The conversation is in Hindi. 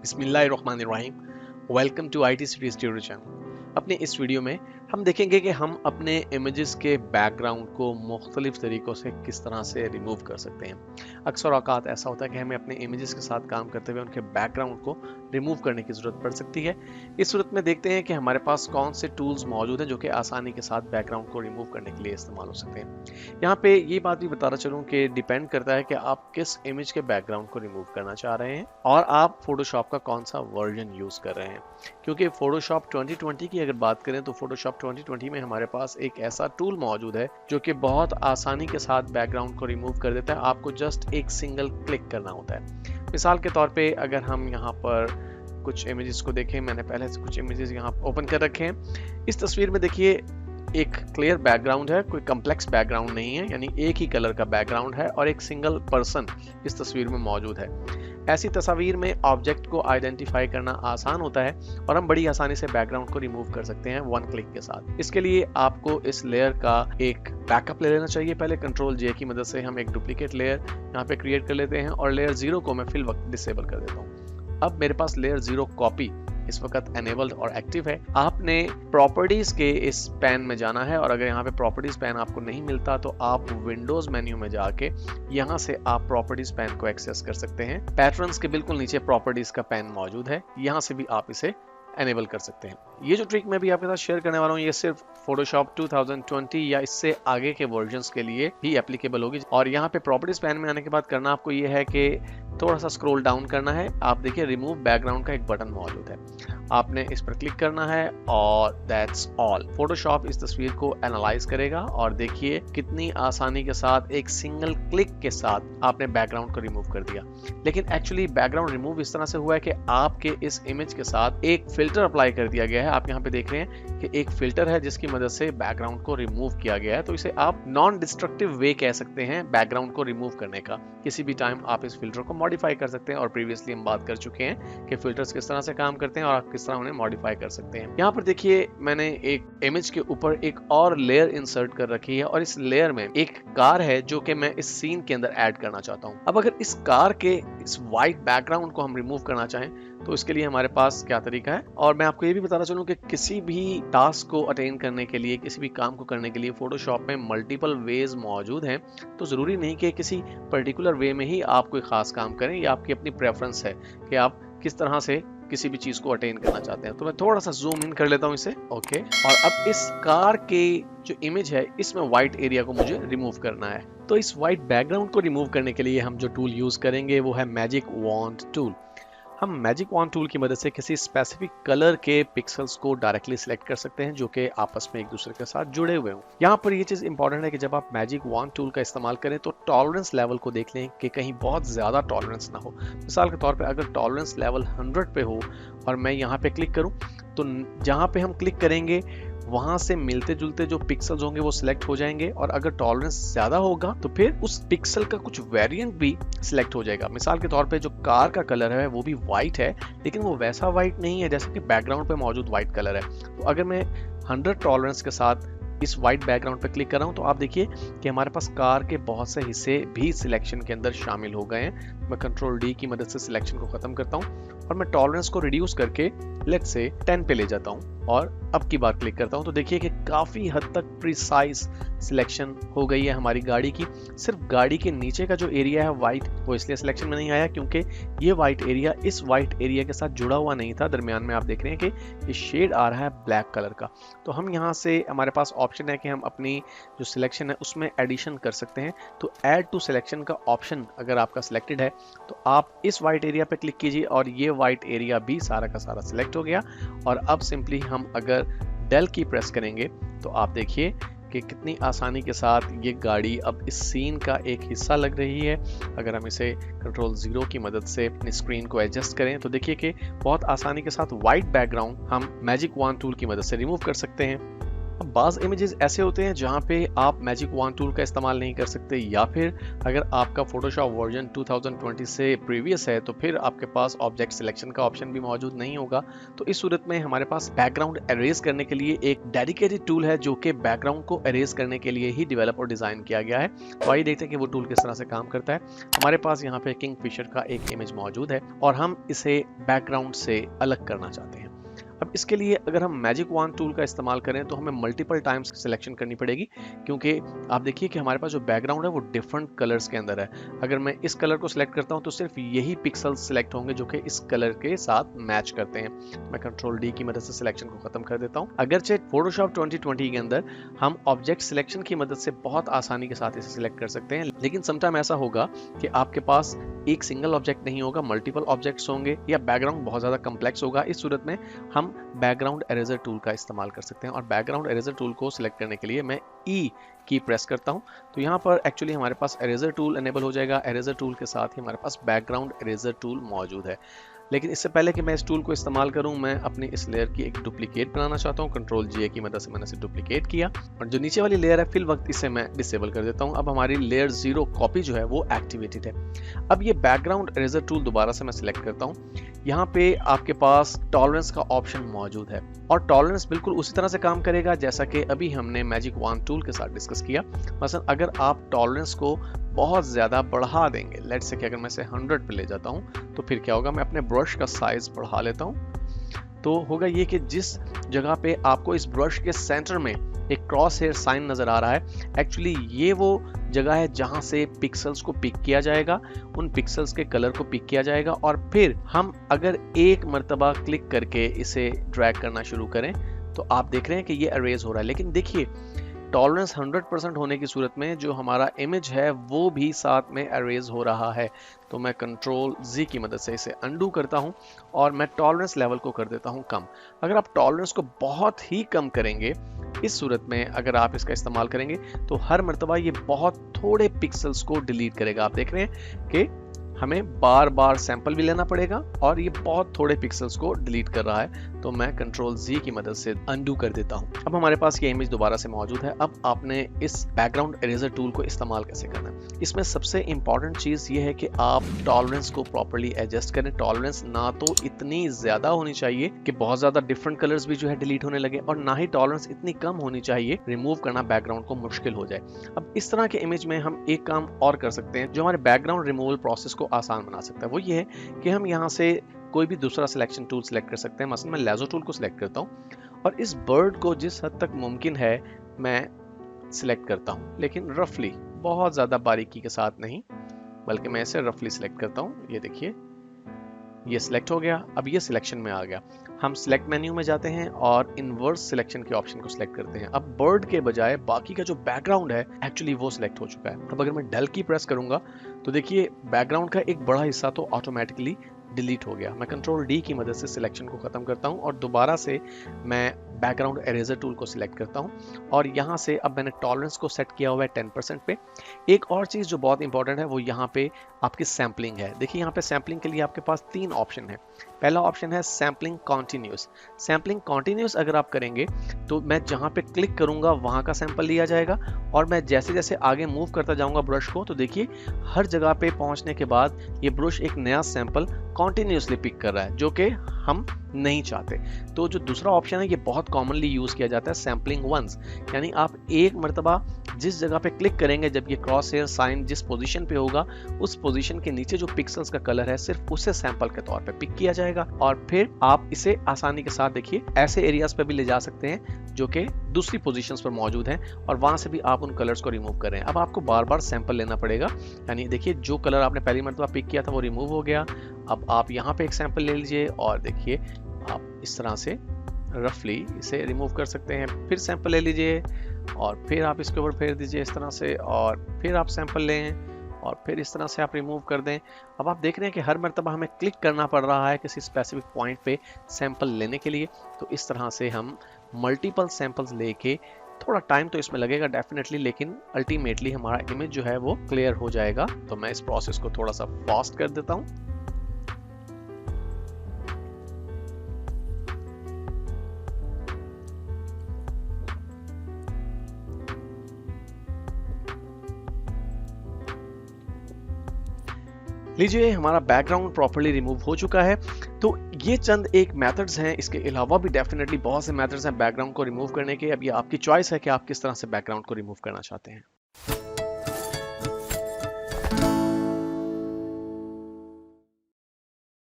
बिस्मिल्लाहिर्रहमानिर्रहीम। Welcome to IT city studio channel. अपने इस वीडियो में हम देखेंगे कि हम अपने इमेजेस के बैकग्राउंड को मुख्तलिफ तरीक़ों से किस तरह से रिमूव कर सकते हैं। अक्सर औक़ात ऐसा होता है कि हमें अपने इमेजेस के साथ काम करते हुए उनके बैकग्राउंड को रिमूव करने की ज़रूरत पड़ सकती है। इस सूरत में देखते हैं कि हमारे पास कौन से टूल्स मौजूद हैं जो कि आसानी के साथ बैकग्राउंड को रिमूव करने के लिए इस्तेमाल हो सकते हैं। यहाँ पे ये बात भी बताना चलूँ कि डिपेंड करता है कि आप किस इमेज के बैकग्राउंड को रिमूव करना चाह रहे हैं और आप फोटोशॉप का कौन सा वर्जन यूज़ कर रहे हैं। क्योंकि फोटोशॉप 2020 की अगर बात करें तो फोटोशॉप 2020 में हमारे पास एक ऐसा टूल मौजूद है जो कि बहुत आसानी के साथ बैकग्राउंड को रिमूव कर देता है। आपको जस्ट एक सिंगल क्लिक करना होता है। मिसाल के तौर पे अगर हम यहाँ पर कुछ इमेजेस को देखें, मैंने पहले से कुछ इमेजेस यहाँ ओपन कर रखे हैं। इस तस्वीर में देखिए एक क्लियर बैकग्राउंड है, कोई कम्प्लेक्स बैकग्राउंड नहीं है, यानी एक ही कलर का बैकग्राउंड है और एक सिंगल पर्सन इस तस्वीर में मौजूद है। ऐसी तस्वीर में ऑब्जेक्ट को आइडेंटिफाई करना आसान होता है और हम बड़ी आसानी से बैकग्राउंड को रिमूव कर सकते हैं वन क्लिक के साथ। इसके लिए आपको इस लेयर का एक बैकअप ले लेना चाहिए। पहले Ctrl+J की मदद से हम एक डुप्लीकेट लेयर यहाँ पे क्रिएट कर लेते हैं और लेयर 0 को मैं फिल वक्त डिसेबल कर देता हूँ। अब मेरे पास लेयर 0 कॉपी इस वक्त एनेबल्ड और एक्टिव है। आपने प्रॉपर्टीज के इस पैन में जाना है और अगर यहाँ पे प्रॉपर्टीज पैन आपको नहीं मिलता तो आप विंडोज मेन्यू में जाके यहाँ से आप प्रॉपर्टीज पैन को एक्सेस कर सकते हैं। पैटर्न्स के बिल्कुल नीचे प्रॉपर्टीज का पैन मौजूद है, यहाँ से भी आप इसे एनेबल कर सकते हैं। ये जो ट्रिक मैं भी आपके साथ शेयर करने वाला हूँ ये सिर्फ फोटोशॉप 2020 या इससे आगे के वर्जन्स के लिए ही एप्लीकेबल होगी। और यहाँ पे प्रॉपर्टीज पैन में आने के बाद करना आपको ये है कि थोड़ा सा स्क्रॉल डाउन करना है। आप देखिए रिमूव बैकग्राउंड का एक बटन मौजूद है, आपने इस पर क्लिक करना है और दैट्स ऑल। फोटोशॉप इस तस्वीर को एनालाइज करेगा और देखिए कितनी आसानी के साथ एक सिंगल क्लिक के साथ आपने बैकग्राउंड को रिमूव कर दिया। लेकिन एक्चुअली बैकग्राउंड रिमूव इस तरह से हुआ है कि आपके इस इमेज के साथ एक फिल्टर अप्लाई कर दिया गया है। आप यहाँ पे देख रहे हैं कि एक फिल्टर है जिसकी मदद से बैकग्राउंड को रिमूव किया गया है। तो इसे आप नॉन डिस्ट्रक्टिव वे कह सकते हैं बैकग्राउंड को रिमूव करने का। किसी भी टाइम आप इस फिल्टर को मॉडिफाई कर सकते हैं और प्रीवियसली हम बात कर चुके हैं कि फिल्टर्स किस तरह से काम करते हैं और आप किस तरह उन्हें मॉडिफाई कर सकते हैं। यहाँ पर देखिए मैंने एक इमेज के ऊपर एक और लेयर इंसर्ट कर रखी है और इस लेयर में एक कार है जो कि मैं इस सीन के अंदर ऐड करना चाहता हूँ। अब अगर इस कार के इस व्हाइट बैकग्राउंड को हम रिमूव करना चाहें तो इसके लिए हमारे पास क्या तरीका है। और मैं आपको ये भी बताना चाहूँ कि किसी भी टास्क को अटेन करने के लिए, किसी भी काम को करने के लिए फोटोशॉप में मल्टीपल वेज मौजूद हैं। तो जरूरी नहीं कि किसी पर्टिकुलर वे में ही आप कोई खास काम करें, या आपकी अपनी प्रेफरेंस है कि आप किस तरह से किसी भी चीज को अटेन करना चाहते हैं। तो मैं थोड़ा सा जूम इन कर लेता हूँ इसे, ओके। और अब इस कार के जो इमेज है इसमें व्हाइट एरिया को मुझे रिमूव करना है। तो इस व्हाइट बैकग्राउंड को रिमूव करने के लिए हम जो टूल यूज करेंगे वो है मैजिक वॉन्ड टूल। हम मैजिक वॉन्ड टूल की मदद से किसी स्पेसिफिक कलर के पिक्सल्स को डायरेक्टली सिलेक्ट कर सकते हैं जो कि आपस में एक दूसरे के साथ जुड़े हुए हों। यहाँ पर ये चीज़ इंपॉर्टेंट है कि जब आप मैजिक वॉन्ड टूल का इस्तेमाल करें तो टॉलरेंस लेवल को देख लें कि कहीं बहुत ज़्यादा टॉलरेंस ना हो। मिसाल के तौर पे अगर टॉलरेंस लेवल 100 पे हो और मैं यहाँ पे क्लिक करूँ तो जहाँ पे हम क्लिक करेंगे वहां से मिलते जुलते जो पिक्सल्स होंगे वो सिलेक्ट हो जाएंगे और अगर टॉलरेंस ज्यादा होगा तो फिर उस पिक्सल का कुछ वेरिएंट भी सिलेक्ट हो जाएगा। मिसाल के तौर पे जो कार का कलर है वो भी व्हाइट है, लेकिन वो वैसा व्हाइट नहीं है जैसे कि बैकग्राउंड पे मौजूद व्हाइट कलर है। तो अगर मैं 100 टॉलरेंस के साथ इस व्हाइट बैकग्राउंड पर क्लिक कर रहा हूं तो आप देखिए कि हमारे पास कार के बहुत से हिस्से भी सिलेक्शन के अंदर शामिल हो गए हैं। मैं Ctrl+D की मदद से सिलेक्शन को खत्म करता हूं और मैं टॉलरेंस को रिड्यूस करके लेट्स से 10 पे ले जाता हूं और अब की बार क्लिक करता हूं तो देखिए कि काफी हद तक प्रिसाइज सिलेक्शन हो गई है हमारी गाड़ी की। सिर्फ गाड़ी के नीचे का जो एरिया है व्हाइट वो इसलिए सिलेक्शन में नहीं आया क्योंकि ये व्हाइट एरिया इस व्हाइट एरिया के साथ जुड़ा हुआ नहीं था। दरमियान में आप देख रहे हैं कि ये शेड आ रहा है ब्लैक कलर का। तो हम यहाँ से हमारे पास ऑप्शन है कि हम अपनी जो सिलेक्शन है उसमें एडिशन कर सकते हैं। तो ऐड टू सिलेक्शन का ऑप्शन अगर आपका सिलेक्टेड है तो आप इस व्हाइट एरिया पे क्लिक कीजिए और ये व्हाइट एरिया भी सारा का सारा सिलेक्ट हो गया। और अब सिंपली हम अगर डेल की प्रेस करेंगे तो आप देखिए कि कितनी आसानी के साथ ये गाड़ी अब इस सीन का एक हिस्सा लग रही है। अगर हम इसे Ctrl+0 की मदद से अपनी स्क्रीन को एडजस्ट करें तो देखिए कि बहुत आसानी के साथ व्हाइट बैकग्राउंड हम मैजिक वॉन्ड टूल की मदद से रिमूव कर सकते हैं। अब बाज़ इमेजेस ऐसे होते हैं जहाँ पे आप मैजिक वॉन्ड टूल का इस्तेमाल नहीं कर सकते, या फिर अगर आपका फोटोशॉप वर्जन 2020 से प्रीवियस है तो फिर आपके पास ऑब्जेक्ट सिलेक्शन का ऑप्शन भी मौजूद नहीं होगा। तो इस सूरत में हमारे पास बैकग्राउंड एरेज करने के लिए एक डेडिकेटेड टूल है जो कि बैकग्राउंड को एरेज करने के लिए ही डेवलप और डिज़ाइन किया गया है। तो आइए देखते हैं कि वो टूल किस तरह से काम करता है। हमारे पास यहाँ पे किंगफिशर का एक इमेज मौजूद है और हम इसे बैकग्राउंड से अलग करना चाहते हैं। अब इसके लिए अगर हम मैजिक वॉन्ड टूल का इस्तेमाल करें तो हमें मल्टीपल टाइम्स सिलेक्शन करनी पड़ेगी, क्योंकि आप देखिए कि हमारे पास जो बैकग्राउंड है वो डिफरेंट कलर्स के अंदर है। अगर मैं इस कलर को सिलेक्ट करता हूं तो सिर्फ यही पिक्सल्स सिलेक्ट होंगे जो कि इस कलर के साथ मैच करते हैं। मैं कंट्रोल डी की मदद से सिलेक्शन को खत्म कर देता हूं। अगरचे फोटोशॉप 2020 के अंदर हम ऑब्जेक्ट सिलेक्शन की मदद से बहुत आसानी के साथ इसे सिलेक्ट कर सकते हैं, लेकिन समटाइम ऐसा होगा कि आपके पास एक सिंगल ऑब्जेक्ट नहीं होगा, मल्टीपल ऑब्जेक्ट्स होंगे या बैकग्राउंड बहुत ज्यादा कम्प्लेक्स होगा। इस सूरत में हम बैकग्राउंड एरेजर टूल का इस्तेमाल कर सकते हैं और बैकग्राउंड एरेजर टूल को सिलेक्ट करने के लिए मैं ई की प्रेस करता हूं तो यहाँ पर एक्चुअली हमारे पास एरेजर टूल एनेबल हो जाएगा। एरेजर टूल के साथ ही हमारे पास बैकग्राउंड एरेजर टूल मौजूद है। लेकिन इससे पहले कि मैं इस टूल को इस्तेमाल करूं, मैं अपनी इस लेयर की एक डुप्लीकेट बनाना चाहता हूं। कंट्रोल जी की मदद से मैंने इसे डुप्लीकेट किया और जो नीचे वाली लेयर है फिल वक्त इसे मैं डिसेबल कर देता हूं। अब हमारी लेयर 0 कॉपी जो है वो एक्टिवेटेड है। अब ये बैकग्राउंड एरेजर टूल दोबारा से मैं सिलेक्ट करता हूं। यहाँ पे आपके पास टॉलरेंस का ऑप्शन मौजूद है और टॉलरेंस बिल्कुल उसी तरह से काम करेगा जैसा कि अभी हमने मैजिक वॉन्ड टूल के साथ डिस्कस किया। मसलन अगर आप टॉलरेंस को बहुत ज़्यादा बढ़ा देंगे, लेट्स से कि अगर मैं इसे 100 पे ले जाता हूँ तो फिर क्या होगा, मैं अपने ब्रश का साइज बढ़ा लेता हूँ तो होगा ये कि जिस जगह पे आपको इस ब्रश के सेंटर में एक क्रॉस हेयर साइन नज़र आ रहा है, एक्चुअली ये वो जगह है जहां से पिक्सल्स को पिक किया जाएगा, उन पिक्सल्स के कलर को पिक किया जाएगा और फिर हम अगर एक मर्तबा क्लिक करके इसे ड्रैग करना शुरू करें तो आप देख रहे हैं कि ये अरेज हो रहा है। लेकिन देखिए टॉलरेंस 100% होने की सूरत में जो हमारा इमेज है वो भी साथ में अरेज हो रहा है। तो मैं कंट्रोल जी की मदद से इसे अंडू करता हूं और मैं टॉलरेंस लेवल को कर देता हूं कम। अगर आप टॉलरेंस को बहुत ही कम करेंगे, इस सूरत में अगर आप इसका इस्तेमाल करेंगे तो हर मर्तबा ये बहुत थोड़े पिक्सल्स को डिलीट करेगा। आप देख रहे हैं कि हमें बार बार सैंपल भी लेना पड़ेगा और ये बहुत थोड़े पिक्सल्स को डिलीट कर रहा है। तो मैं कंट्रोल जी की मदद से अनडू कर देता हूं। अब हमारे पास ये इमेज दोबारा से मौजूद है। अब आपने इस बैकग्राउंड इरेजर टूल को इस्तेमाल कैसे करना है, इसमें सबसे इंपॉर्टेंट चीज ये है कि आप टॉलरेंस को प्रॉपर्ली एडजस्ट करें। टॉलरेंस ना तो इतनी ज्यादा होनी चाहिए कि बहुत ज्यादा डिफरेंट कलर्स भी जो है डिलीट होने लगे और ना ही टॉलरेंस इतनी कम होनी चाहिए रिमूव करना बैकग्राउंड को मुश्किल हो जाए। अब इस तरह के इमेज में हम एक काम और कर सकते हैं जो हमारे बैकग्राउंड रिमूवल प्रोसेस को आसान बना सकता है। वो ये है कि हम यहाँ से कोई भी दूसरा सिलेक्शन टूल सिलेक्ट कर सकते हैं। मसलन मैं लेजो टूल को सिलेक्ट करता हूँ और इस बर्ड को जिस हद तक मुमकिन है मैं सिलेक्ट करता हूँ, लेकिन रफली, बहुत ज़्यादा बारीकी के साथ नहीं, बल्कि मैं इसे रफली सिलेक्ट करता हूँ। ये देखिए ये सिलेक्ट हो गया। अब ये सिलेक्शन में आ गया। हम सिलेक्ट मेन्यू में जाते हैं और इनवर्स सिलेक्शन के ऑप्शन को सिलेक्ट करते हैं। अब बर्ड के बजाय बाकी का जो बैकग्राउंड है एक्चुअली वो सिलेक्ट हो चुका है। अब अगर मैं डेल की प्रेस करूंगा तो देखिए बैकग्राउंड का एक बड़ा हिस्सा तो ऑटोमेटिकली डिलीट हो गया। मैं कंट्रोल डी की मदद से सिलेक्शन को खत्म करता हूं और दोबारा से मैं बैकग्राउंड एरेजर टूल को सिलेक्ट करता हूं और यहां से अब मैंने टॉलरेंस को सेट किया हुआ है 10% पे। एक और चीज जो बहुत इंपॉर्टेंट है वो यहाँ पे आपकी सैम्पलिंग है। देखिए यहाँ पे सैम्पलिंग के लिए आपके पास 3 ऑप्शन है। पहला ऑप्शन है सैम्पलिंग कॉन्टिन्यूस। सैम्पलिंग कॉन्टिन्यूस अगर आप करेंगे तो मैं जहाँ पे क्लिक करूंगा वहां का सैंपल लिया जाएगा और मैं जैसे जैसे आगे मूव करता जाऊंगा ब्रश को तो देखिए हर जगह पे पहुंचने के बाद ये ब्रश एक नया सैंपल कॉन्टिन्यूसली पिक कर रहा है, जो कि हम नहीं चाहते। तो जो दूसरा ऑप्शन है ये बहुत कॉमनली यूज किया जाता है सैम्पलिंग वंस, यानी आप एक मर्तबा जिस जगह पे क्लिक करेंगे जब ये क्रॉस हेयर साइन जिस पोजीशन पे होगा उस पोजीशन के नीचे जो पिक्सल्स का कलर है सिर्फ उसे सैंपल के तौर पे पिक किया जाएगा और फिर आप इसे आसानी के साथ देखिए ऐसे एरियाज पे भी ले जा सकते हैं जो कि दूसरी पोजीशंस पर मौजूद हैं और वहां से भी आप उन कलर्स को रिमूव कर रहे हैं। अब आपको बार बार सैंपल लेना पड़ेगा, यानी देखिए जो कलर आपने पहली मर्तबा पिक किया था वो रिमूव हो गया। अब आप यहाँ पे एक सैंपल ले लीजिए और देखिए आप इस तरह से रफली इसे रिमूव कर सकते हैं। फिर सैंपल ले लीजिए और फिर आप इसके ऊपर फेर दीजिए इस तरह से और फिर आप सैंपल लें और फिर इस तरह से आप रिमूव कर दें। अब आप देख रहे हैं कि हर मर्तबा हमें क्लिक करना पड़ रहा है किसी स्पेसिफिक पॉइंट पे सैंपल लेने के लिए। तो इस तरह से हम मल्टीपल सैंपल्स लेके, थोड़ा टाइम तो इसमें लगेगा डेफिनेटली, लेकिन अल्टीमेटली हमारा इमेज जो है वो क्लियर हो जाएगा। तो मैं इस प्रोसेस को थोड़ा सा फास्ट कर देता हूँ। लीजिए हमारा बैकग्राउंड प्रॉपर्ली रिमूव हो चुका है। तो ये चंद एक मेथड्स हैं, इसके अलावा भी डेफिनेटली बहुत से मेथड्स हैं बैकग्राउंड को रिमूव करने के। अब ये आपकी चॉइस है कि आप किस तरह से बैकग्राउंड को रिमूव करना चाहते हैं।